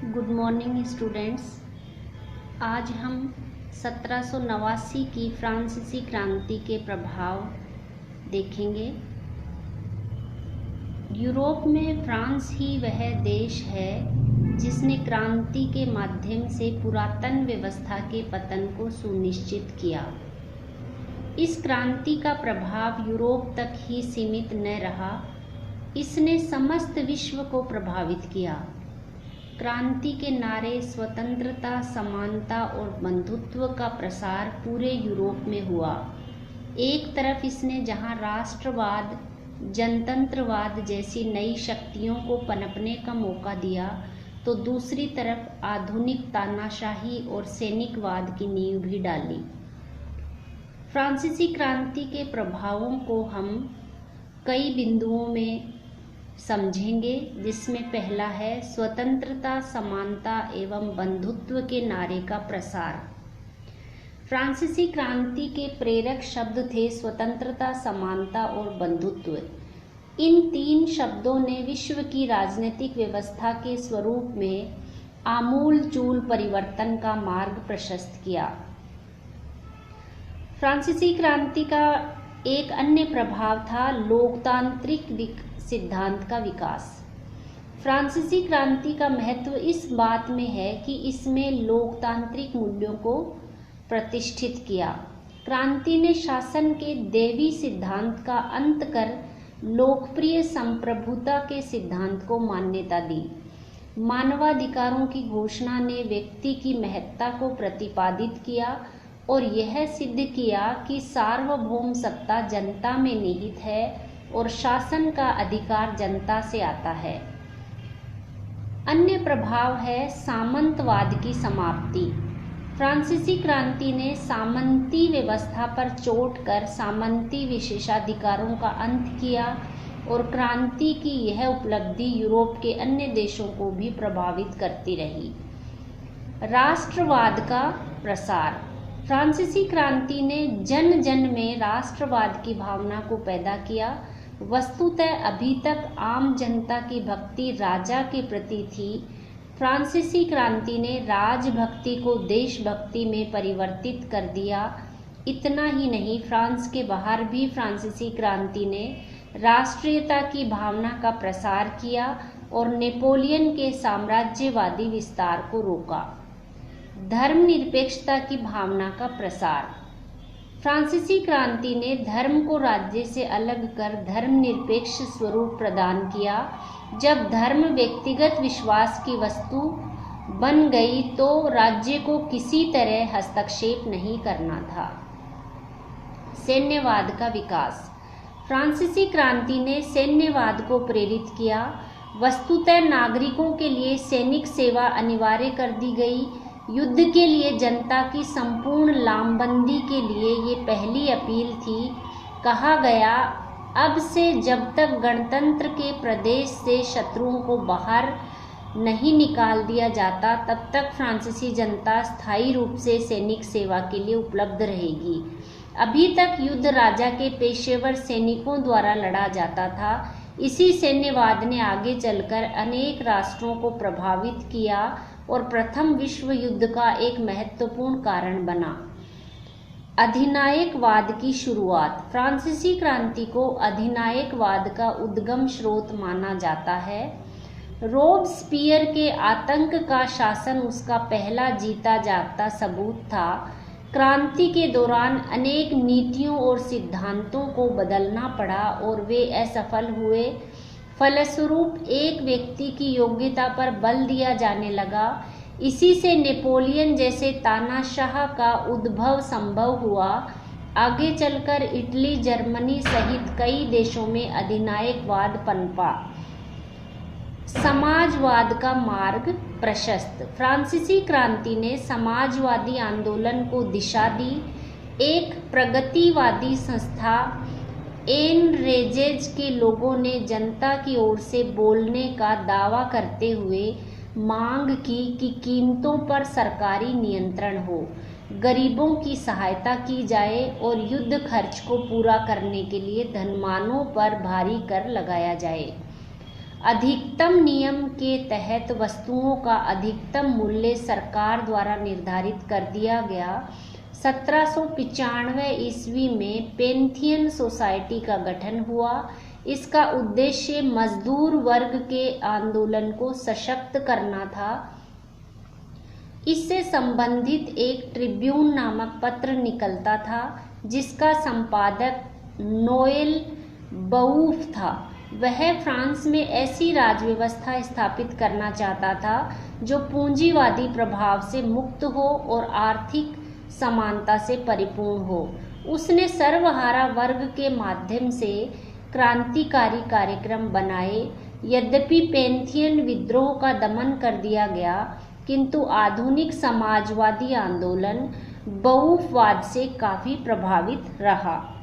Good morning students. आज हम 1789 की फ्रांसीसी क्रांति के प्रभाव देखेंगे। यूरोप में फ्रांस ही वह देश है जिसने क्रांति के माध्यम से पुरातन व्यवस्था के पतन को सुनिश्चित किया। इस क्रांति का प्रभाव यूरोप तक ही सीमित न रहा, इसने समस्त विश्व को प्रभावित किया। क्रांति के नारे स्वतंत्रता, समानता और बंधुत्व का प्रसार पूरे यूरोप में हुआ। एक तरफ इसने जहां राष्ट्रवाद, जनतंत्रवाद जैसी नई शक्तियों को पनपने का मौका दिया, तो दूसरी तरफ आधुनिक तानाशाही और सैनिकवाद की नींव भी डाली। फ्रांसीसी क्रांति के प्रभावों को हम कई बिंदुओं में समझेंगे, जिसमें पहला है स्वतंत्रता, समानता एवं बंधुत्व के नारे का प्रसार। फ्रांसीसी क्रांति के प्रेरक शब्द थे स्वतंत्रता, समानता और बंधुत्व। इन तीन शब्दों ने विश्व की राजनीतिक व्यवस्था के स्वरूप में आमूल-चूल परिवर्तन का मार्ग प्रशस्त किया। फ्रांसीसी क्रांति का एक अन्य प्रभाव था लोकतांत्रिक सिद्धांत का विकास। फ्रांसीसी क्रांति का महत्व इस बात में है कि इसमें लोकतांत्रिक मूल्यों को प्रतिष्ठित किया। क्रांति ने शासन के दैवी सिद्धांत का अंत कर लोकप्रिय संप्रभुता के सिद्धांत को मान्यता दी। मानवाधिकारों की घोषणा ने व्यक्ति की महत्ता को प्रतिपादित किया और यह सिद्ध किया कि सार्वभौम सत्ता जनता में निहित है और शासन का अधिकार जनता से आता है। अन्य प्रभाव है सामंतवाद की समाप्ति। फ्रांसीसी क्रांति ने सामंती व्यवस्था पर चोट कर सामंती विशेषाधिकारों का अंत किया और क्रांति की यह उपलब्धि यूरोप के अन्य देशों को भी प्रभावित करती रही। राष्ट्रवाद का प्रसार। फ्रांसीसी क्रांति ने जन जन में राष्ट्रवाद की भावना को पैदा किया। वस्तुतः अभी तक आम जनता की भक्ति राजा के प्रति थी। फ्रांसीसी क्रांति ने राजभक्ति को देशभक्ति में परिवर्तित कर दिया। इतना ही नहीं, फ्रांस के बाहर भी फ्रांसीसी क्रांति ने राष्ट्रीयता की भावना का प्रसार किया और नेपोलियन के साम्राज्यवादी विस्तार को रोका। धर्मनिरपेक्षता की भावना का प्रसार। फ्रांसीसी क्रांति ने धर्म को राज्य से अलग कर धर्मनिरपेक्ष स्वरूप प्रदान किया। जब धर्म व्यक्तिगत विश्वास की वस्तु बन गई तो राज्य को किसी तरह हस्तक्षेप नहीं करना था। सैन्यवाद का विकास। फ्रांसीसी क्रांति ने सैन्यवाद को प्रेरित किया। वस्तुतः नागरिकों के लिए सैनिक सेवा अनिवार्य कर दी गई। युद्ध के लिए जनता की संपूर्ण लामबंदी के लिए ये पहली अपील थी। कहा गया, अब से जब तक गणतंत्र के प्रदेश से शत्रुओं को बाहर नहीं निकाल दिया जाता, तब तक फ्रांसीसी जनता स्थायी रूप से सैनिक सेवा के लिए उपलब्ध रहेगी। अभी तक युद्ध राजा के पेशेवर सैनिकों द्वारा लड़ा जाता था। इसी सैन्यवाद ने आगे चलकर अनेक राष्ट्रों को प्रभावित किया और प्रथम विश्व युद्ध का एक महत्वपूर्ण कारण बना। अधिनायकवाद की शुरुआत। फ्रांसीसी क्रांति को अधिनायकवाद का उद्गम स्रोत माना जाता है। रोबेस्पियर के आतंक का शासन उसका पहला जीता जागता सबूत था। क्रांति के दौरान अनेक नीतियों और सिद्धांतों को बदलना पड़ा और वे असफल हुए। फलस्वरूप एक व्यक्ति की योग्यता पर बल दिया जाने लगा। इसी से नेपोलियन जैसे तानाशाह का उद्भव संभव हुआ। आगे चलकर इटली, जर्मनी सहित कई देशों में अधिनायकवाद पनपा। समाजवाद का मार्ग प्रशस्त। फ्रांसीसी क्रांति ने समाजवादी आंदोलन को दिशा दी। एक प्रगतिवादी संस्था एनरेजेज के लोगों ने जनता की ओर से बोलने का दावा करते हुए मांग की कि कीमतों पर सरकारी नियंत्रण हो, गरीबों की सहायता की जाए और युद्ध खर्च को पूरा करने के लिए धनवानों पर भारी कर लगाया जाए। अधिकतम नियम के तहत वस्तुओं का अधिकतम मूल्य सरकार द्वारा निर्धारित कर दिया गया। 1795 ईस्वी में पेंथियन सोसाइटी का गठन हुआ। इसका उद्देश्य मजदूर वर्ग के आंदोलन को सशक्त करना था। इससे संबंधित एक ट्रिब्यून नामक पत्र निकलता था, जिसका संपादक नोएल बऊफ था। वह फ्रांस में ऐसी राजव्यवस्था स्थापित करना चाहता था जो पूंजीवादी प्रभाव से मुक्त हो और आर्थिक समानता से परिपूर्ण हो। उसने सर्वहारा वर्ग के माध्यम से क्रांतिकारी कार्यक्रम बनाए। यद्यपि पेंथियन विद्रोह का दमन कर दिया गया, किंतु आधुनिक समाजवादी आंदोलन बऊफवाद से काफी प्रभावित रहा।